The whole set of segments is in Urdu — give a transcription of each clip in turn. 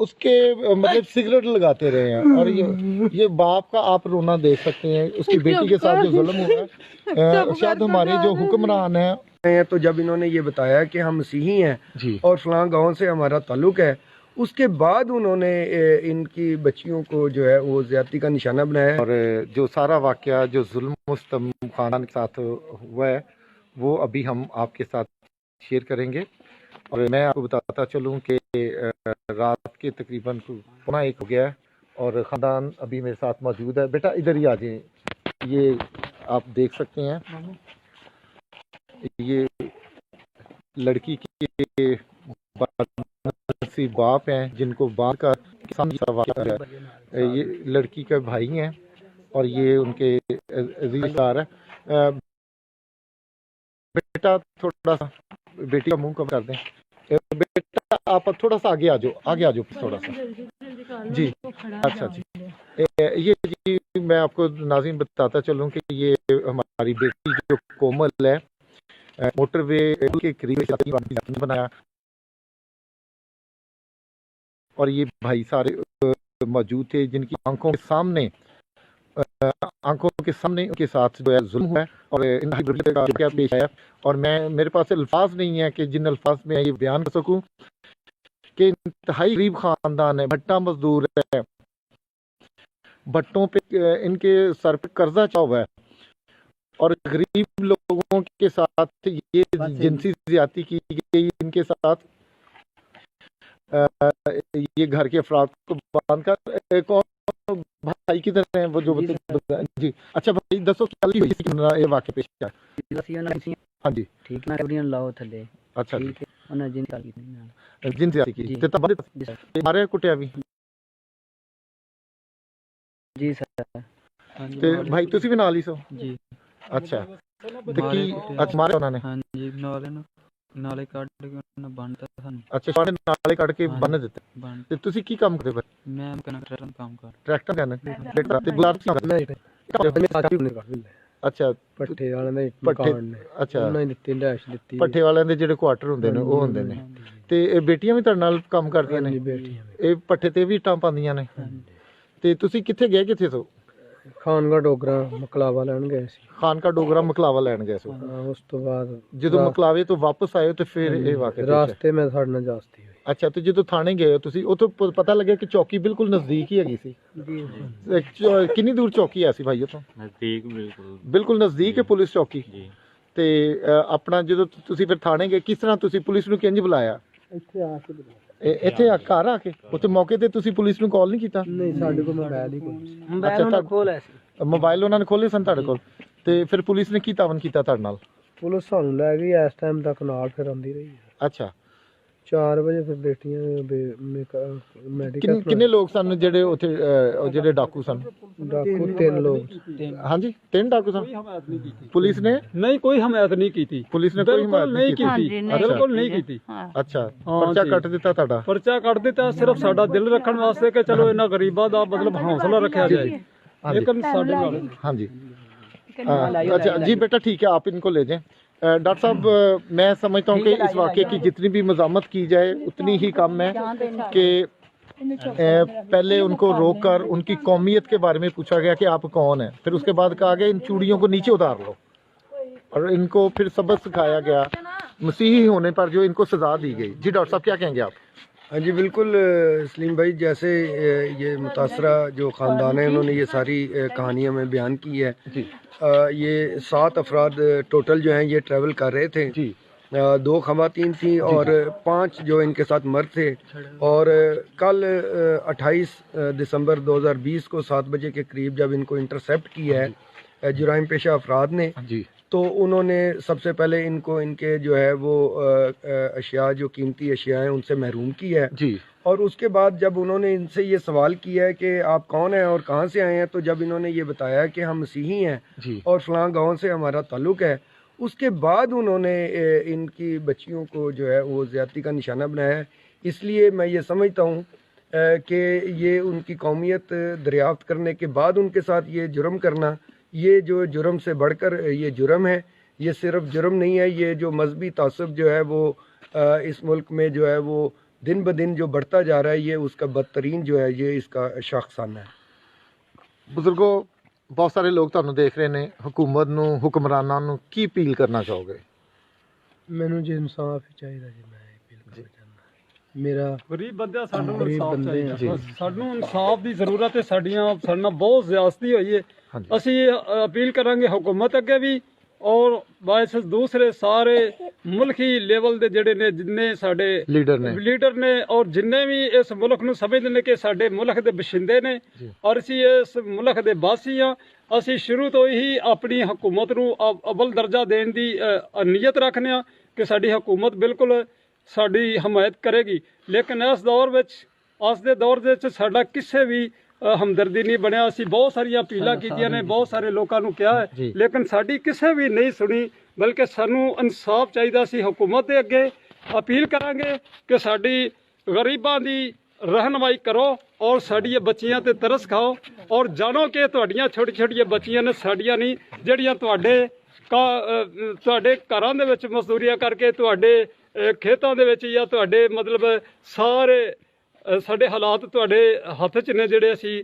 اس کے مطلب سگریٹ لگاتے رہے ہیں، اور یہ باپ کا آپ رونا دیکھ سکتے ہیں، اس کی بیٹی کے ساتھ جو ظلم ہوا ہے۔ شاید ہمارے جو حکمران ہیں تو جب انہوں نے یہ بتایا کہ ہم مسیحی ہیں جی اور فلاں گاؤں سے ہمارا تعلق ہے، اس کے بعد انہوں نے ان کی بچیوں کو جو ہے وہ زیادتی کا نشانہ بنایا ہے۔ اور جو سارا واقعہ جو ظلم مستم خاندان کے ساتھ ہوا ہے وہ ابھی ہم آپ کے ساتھ شیئر کریں گے، اور میں آپ کو بتاتا چلوں کہ رات کے تقریباً 1:15 ہو گیا ہے اور خاندان ابھی میرے ساتھ موجود ہے۔ بیٹا ادھر ہی آ جائیں، یہ آپ دیکھ سکتے ہیں یہ لڑکی کے باپ ہیں جن کو باہر کا واقعہ ہے، یہ لڑکی کے بھائی ہیں اور یہ ان کے عزیز دار ہے۔ بیٹا تھوڑا سا بیٹی کا منہ کم کر دیں، بیٹا آپ تھوڑا سا آگے آ جاؤ تھوڑا سا جی۔ اچھا جی، یہ جی میں آپ کو ناظرین بتاتا چلوں کہ یہ ہماری بیٹی جو کومل ہے موٹر وے کے قریب بنایا، اور یہ بھائی سارے موجود تھے جن کی آنکھوں کے سامنے ان کے ساتھ جو ہے ظلم ہوا ہے، اور انتہائی کیا پیش آیا، اور میرے پاس الفاظ نہیں ہیں کہ جن الفاظ میں یہ بیان کر سکوں کہ انتہائی غریب خاندان ہے، بھٹا مزدور ہے، بھٹوں پہ ان کے سر پہ قرضہ چڑھا ہوا ہے، اور غریب لوگوں کے ساتھ یہ جنسی زیادتی کی گئی ان کے ساتھ، یہ گھر کے افراد کو باندھ کر۔ کون بھائی کی طرح ہیں وہ جو جی اچھا بھائی دسو کیا یہ واقعہ پیش کیا؟ ہاں جی ٹھیک نہ لاؤ تھلے اچھا ٹھیک ہے انہاں جن جن سے کی تے تبارے مارے کٹیا بھی جی سر تے بھائی تسی بھی نال ہی سو؟ جی اچھا تے کی اچھا مارے انہوں نے؟ ہاں جی نالے کٹ کے انہاں بنتا سن۔ اچھا سارے نالے کٹ کے بن دیتے تے تسی کی کام کرتے پے؟ میں کنڈکٹر کام کر ٹریکٹر کہنا تے گلاب اچھا پٹھے والے نے مکان نے اچھا انہاں نے دتی لائش دتی پٹھے والے دے جڑے کوارٹر ہوندے نے او ہوندے نے تے بیٹیاں بھی تہاڈے نال کام کردیاں نے؟ اے پٹھے تے بھی ٹاں پاندیاں نے تے تسی کتھے گئے کتھے سو؟ خانگاہ ڈوگرا مکلاوا لین گئے سی، خانقاہ ڈوگرا مکلاوا لین گئے سو، اس تو بعد جدو مکلاوے تو واپس آئے تو پھر اے واقعہ راستے میں ساڈے نال جاستی ہوئی۔ اچھا تو جدو تھانے گئے تسی اوتھوں پتہ لگیا کہ چوکی بالکل نزدیک ہی ہیگی سی؟ کنی دور چوکی ہے سی بھائی اتوں؟ نزدیک بالکل نزدیک ہے پولیس چوکی؟ جی تے اپنا جدو تسی پھر تھانے گئے کس طرح تسی پولیس نو کنج بلایا؟ ایتھے گھر آ کے اوتھے موقع تے تسی پولیس نو کال نہیں کیتا؟ نہیں ساڈے کو موبائل ہی کوئی موبائل انہاں کھول ایسی موبائل انہوں نے کھولے سن تہاڈے کول، تے پھر پولیس نے کی تعاون کیتا تہاڈے نال؟ پولیس سانوں لے گئی اس ٹائم تک نال پھر آندی رہی ہے۔ اچھا 4 بجے پھر بیٹیاں میڈیکل کنے لوگ سن جڑے اوتھے جڑے ڈاکو سن؟ ڈاکو 3 لوگ۔ ہاں جی 3 ڈاکو سن؟ پولیس نے نہیں کوئی حمایت نہیں کی تھی، پولیس نے کوئی حمایت نہیں کی؟ بالکل نہیں کی۔ اچھا پرچہ کٹ دیتا تہاڈا؟ پرچہ کٹ دیتا صرف ساڈا دل رکھن واسطے کہ چلو انہاں غریباں دا مطلب حوصلہ رکھیا جائے، لیکن ساڈے نال ہاں جی اچھا جی بیٹا ٹھیک ہے آپ ان کو لے جائیں۔ ڈاکٹر صاحب میں سمجھتا ہوں کہ اس واقعے کی جتنی بھی مذمت کی جائے اتنی ہی کم ہے کہ پہلے ان کو روک کر ان کی قومیت کے بارے میں پوچھا گیا کہ آپ کون ہیں، پھر اس کے بعد کہا گیا ان چوڑیوں کو نیچے اتار لو، اور ان کو پھر سبق سکھایا گیا مسیحی ہونے پر جو ان کو سزا دی گئی۔ جی ڈاکٹر صاحب کیا کہیں گے آپ؟ ہاں جی بالکل سلیم بھائی، جیسے یہ متاثرہ جو خاندان ہے انہوں نے یہ ساری کہانیاں میں بیان کی ہے، یہ 7 افراد ٹوٹل جو ہیں یہ ٹریول کر رہے تھے، 2 خواتین تھیں اور 5 جو ان کے ساتھ مرد تھے، اور کل 28 دسمبر 2020 کو 7 بجے کے قریب جب ان کو انٹرسیپٹ کیا ہے جرائم پیشہ افراد نے، تو انہوں نے سب سے پہلے ان کو ان کے جو ہے وہ اشیاء جو قیمتی اشیاء ہیں ان سے محروم کیا ہے، اور اس کے بعد جب انہوں نے ان سے یہ سوال کیا ہے کہ آپ کون ہیں اور کہاں سے آئے ہیں، تو جب انہوں نے یہ بتایا کہ ہم مسیحی ہیں اور فلاں گاؤں سے ہمارا تعلق ہے، اس کے بعد انہوں نے ان کی بچیوں کو جو ہے وہ زیادتی کا نشانہ بنایا ہے۔ اس لیے میں یہ سمجھتا ہوں کہ یہ ان کی قومیت دریافت کرنے کے بعد ان کے ساتھ یہ جرم کرنا، یہ جو جرم سے بڑھ کر یہ جرم ہے، یہ صرف جرم نہیں ہے، یہ جو مذہبی تعصب جو ہے وہ اس ملک میں جو ہے وہ دن بدن جو بڑھتا جا رہا ہے یہ اس کا بدترین جو ہے یہ اس کا شاخسانہ ہے۔ ਬਜ਼ੁਰਗੋ ਬਹੁਤ ਸਾਰੇ ਲੋਕ ਤੁਹਾਨੂੰ ਦੇਖ ਰਹੇ ਨੇ, ਹਕੂਮਤ ਨੂੰ, ਹੁਕਮਰਾਨਾਂ ਨੂੰ ਕੀ ਅਪੀਲ ਕਰਨਾ ਚਾਹੋਗੇ? ਮੈਨੂੰ ਜੀ ਇਨਸਾਫ ਚਾਹੀਦਾ ਜੀ, ਮੈਂ ਅਪੀਲ ਕਰਨਾ ਚਾਹੁੰਦਾ। ਮੇਰਾ ਗਰੀਬ ਬੰਦਿਆਂ ਸਾਨੂੰ ਗਰੀਬ ਇਨਸਾਫ ਬੰਦੇ ਚਾਹੀਦਾ, ਜੀ। ਬਸ ਸਾਨੂੰ ਇਨਸਾਫ ਦੀ ਜ਼ਰੂਰਤ ਹੈ। ਸਾਡੇ ਨਾਲ ਬਹੁਤ ਜ਼ਿਆਦਤੀ ਹੋਈ ਹੈ। ਹਾਂਜੀ। ਅਸੀਂ ਅਪੀਲ ਕਰਾਂਗੇ ਹੁਕੂਮਤ ਅੱਗੇ ਵੀ ਔਰ ਬਾਇਸ ਦੂਸਰੇ ਸਾਰੇ ਮੁਲਕੀ ਲੈਵਲ ਦੇ ਜਿਹੜੇ ਨੇ ਜਿੰਨੇ ਸਾਡੇ ਲੀਡਰ ਨੇ ਔਰ ਜਿੰਨੇ ਵੀ ਇਸ ਮੁਲਕ ਨੂੰ ਸਮਝਦੇ ਨੇ ਕਿ ਸਾਡੇ ਮੁਲਕ ਦੇ ਬਸ਼ਿੰਦੇ ਨੇ ਔਰ ਅਸੀਂ ਇਸ ਮੁਲਕ ਦੇ ਵਾਸੀ ਹਾਂ। ਅਸੀਂ ਸ਼ੁਰੂ ਤੋਂ ਹੀ ਆਪਣੀ ਹਕੂਮਤ ਨੂੰ ਅਵਲ ਦਰਜਾ ਦੇਣ ਦੀ ਨੀਅਤ ਰੱਖਦੇ ਹਾਂ ਕਿ ਸਾਡੀ ਹਕੂਮਤ ਬਿਲਕੁਲ ਸਾਡੀ ਹਮਾਇਤ ਕਰੇਗੀ। ਲੇਕਿਨ ਇਸ ਦੌਰ ਵਿੱਚ ਅੱਜ ਦੇ ਦੌਰ ਦੇ ਵਿੱਚ ਸਾਡਾ ਕਿਸੇ ਵੀ ਹਮਦਰਦੀ ਨਹੀਂ ਬਣਿਆ। ਅਸੀਂ ਬਹੁਤ ਸਾਰੀਆਂ ਅਪੀਲਾਂ ਕੀਤੀਆਂ ਨੇ, ਬਹੁਤ ਸਾਰੇ ਲੋਕਾਂ ਨੂੰ ਕਿਹਾ ਹੈ, ਜੀ। ਲੇਕਿਨ ਸਾਡੀ ਕਿਸੇ ਵੀ ਨਹੀਂ ਸੁਣੀ। ਬਲਕਿ ਸਾਨੂੰ ਇਨਸਾਫ ਚਾਹੀਦਾ ਸੀ। ਹੁਕੂਮਤ ਦੇ ਅੱਗੇ ਅਪੀਲ ਕਰਾਂਗੇ ਕਿ ਸਾਡੀ ਗਰੀਬਾਂ ਦੀ ਰਹਿਨਮਾਈ ਕਰੋ ਔਰ ਸਾਡੀਆਂ ਬੱਚੀਆਂ ਤੇ ਤਰਸ ਖਾਓ ਔਰ ਜਾਣੋ ਕਿ ਤੁਹਾਡੀਆਂ ਛੋਟੀ ਛੋਟੀਆਂ ਬੱਚੀਆਂ ਨੇ, ਸਾਡੀਆਂ ਨਹੀਂ, ਜਿਹੜੀਆਂ ਤੁਹਾਡੇ ਘਰਾਂ ਦੇ ਵਿੱਚ ਮਜ਼ਦੂਰੀਆਂ ਕਰਕੇ ਤੁਹਾਡੇ ਖੇਤਾਂ ਦੇ ਵਿੱਚ ਜਾਂ ਤੁਹਾਡੇ ਮਤਲਬ ਸਾਰੇ ਸਾਡੇ ਹਾਲਾਤ ਤੁਹਾਡੇ ਹੱਥ 'ਚ ਨੇ ਜਿਹੜੇ ਅਸੀਂ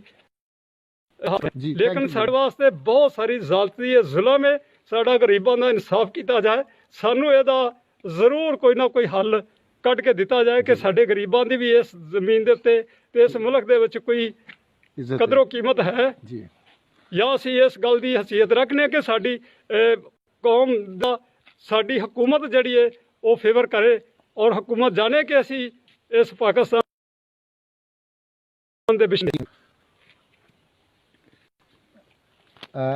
ਜੀ। ਲੇਕਿਨ ਸਾਡੇ ਵਾਸਤੇ ਬਹੁਤ ਸਾਰੀ ਜ਼ਾਲਤੀ ਹੈ, ਜ਼ੁਲਮ ਹੈ। ਸਾਡਾ ਗਰੀਬਾਂ ਦਾ ਇਨਸਾਫ ਕੀਤਾ ਜਾਏ। ਸਾਨੂੰ ਇਹਦਾ ਜ਼ਰੂਰ ਕੋਈ ਨਾ ਕੋਈ ਹੱਲ ਕੱਢ ਕੇ ਦਿੱਤਾ ਜਾਏ ਕਿ ਸਾਡੇ ਗਰੀਬਾਂ ਦੀ ਵੀ ਇਸ ਜ਼ਮੀਨ ਦੇ ਉੱਤੇ ਤੇ ਇਸ ਮੁਲਕ ਦੇ ਵਿੱਚ ਕੋਈ ਕਦਰੋ ਕੀਮਤ ਹੈ ਜੀ। ਜਾਂ ਅਸੀਂ ਇਸ ਗੱਲ ਦੀ ਹਸੀਅਤ ਰੱਖਦੇ ਕਿ ਸਾਡੀ ਕੌਮ ਦਾ ਸਾਡੀ ਹਕੂਮਤ ਜਿਹੜੀ ਹੈ ਉਹ ਫੇਵਰ ਕਰੇ ਔਰ ਹਕੂਮਤ ਜਾਣੇ ਕਿ ਅਸੀਂ ਇਸ ਪਾਕਿਸਤਾਨ ਦੇ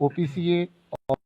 OPCA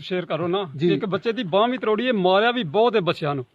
ਸ਼ੇਅਰ ਕਰੋ ਨਾ। ਇੱਕ ਬੱਚੇ ਦੀ ਬਾਂਹ ਵੀ ਤੋੜੀ ਹੈ, ਮਾਰਿਆ ਵੀ ਬਹੁਤ ਹੈ ਬੱਚਿਆਂ ਨੂੰ।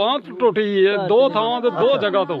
ਬਾਂਹ ਟੁੱਟੀ ਹੈ, ਦੋ ਥਾਵਾਂ ਤੇ ਦੋ ਜਗ੍ਹਾ ਤੋਂ।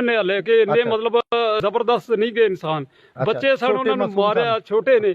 ਨੇ ਹਲੇ ਕਿ ਇੰਨੇ ਅੱਛਾ। ਮਤਲਬ ਜ਼ਬਰਦਸਤ ਨਹੀਂ ਗਏ ਇਨਸਾਨ। ਬੱਚੇ ਸਨ ਛੋਟੇ ਉਹਨਾਂ ਨੂੰ ਮਾਸੂਮ ਮਾਰਿਆ, ਛੋਟੇ ਨੇ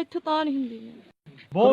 ਇੱਥੇ ਤਾਂ ਨਹੀਂ ਹੁੰਦੀ ਬਹੁਤ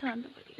ਠੰਡ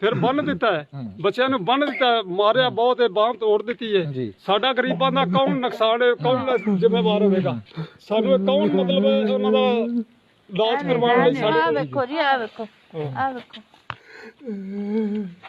ਫਿਰ ਬੰਨ ਦਿੱਤਾ ਹੈ ਬੱਚਿਆਂ ਨੂੰ, ਬੰਨ ਦਿੱਤਾ ਹੈ, ਮਾਰਿਆ ਬਹੁਤ ਹੈ, ਬਾਂਹ ਤੋੜ ਦਿੱਤੀ ਹੈ। ਜੀ। ਸਾਡਾ ਗਰੀਬਾਂ ਦਾ ਕੌਣ ਨੁਕਸਾਨ ਹੈ, ਕੌਣ ਜ਼ਿੰਮੇਵਾਰ ਹੋਵੇਗਾ? ਸਾਨੂੰ ਕੌਣ ਮਤਲਬ ਉਹਨਾਂ ਦਾ ਇਲਾਜ ਕਰਵਾਉਣ ਲਈ ਸਾਡੇ ਆ ਕੋਲ ਵੇਖੋ ਜੀ, ਆ ਵੇਖੋ, ਆ ਵੇਖੋ।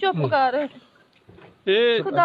ਚੁੱਪ ਕਰ ਇਹ ਖੁਦਾ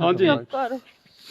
ਹਾਂਜੀ ਚੁੱਪ ਕਰ।